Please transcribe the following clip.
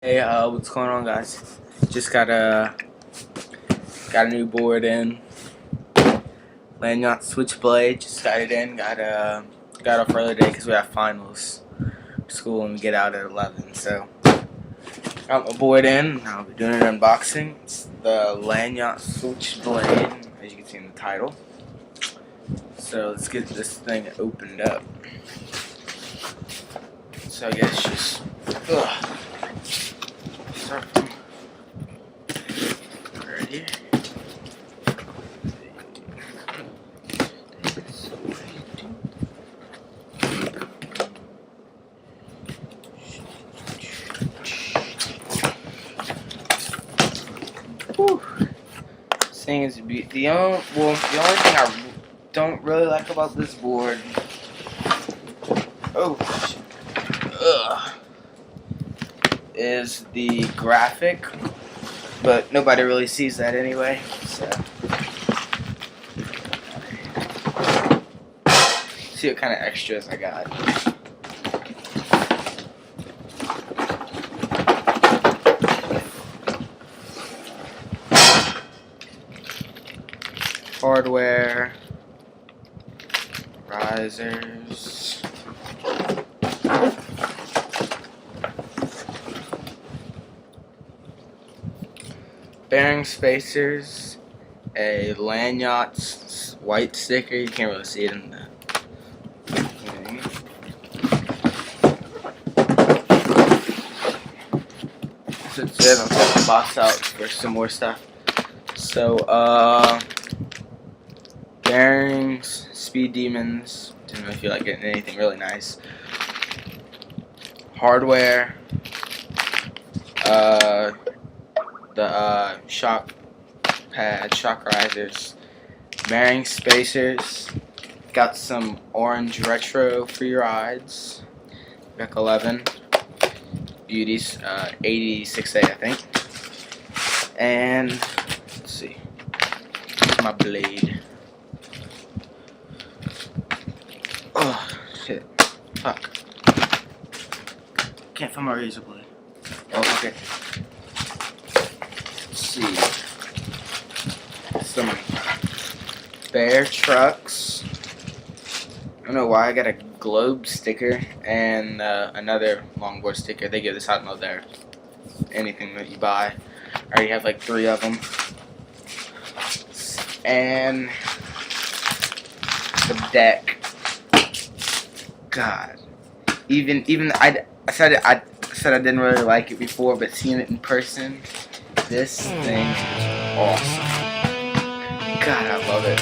Hey, what's going on, guys? Just got a new board in. Landyatz Switchblade. Just got it in. Got off early today because we have finals for school and we get out at 11. So got my board in. I'll be doing an unboxing. It's the landyatz Switchblade, as you can see in the title. So let's get this thing opened up. So I guess just start from right here. Whew. This thing is the only thing I don't really like about this board. Oh shit. Is the graphic, but nobody really sees that anyway. So see what kind of extras I got. Hardware, risers, bearing spacers, a landyatz white sticker. You can't really see it in the thing. So that's it. I'll take the box out for some more stuff. So, bearings, speed demons. Didn't really feel like getting anything really nice. Hardware. The shock pad, shock risers, bearing spacers. Got some orange retro for your rides. Back 11 beauties, 86A I think. And let's see, my blade. Oh shit! Fuck! Can't find my razor blade. Oh, okay. See, some bear trucks. I don't know why I got a globe sticker and another longboard sticker. They give this out in there. Anything that you buy, I already have like 3 of them. And the deck. God, even I said I didn't really like it before, but seeing it in person. This thing is awesome. God, I love it.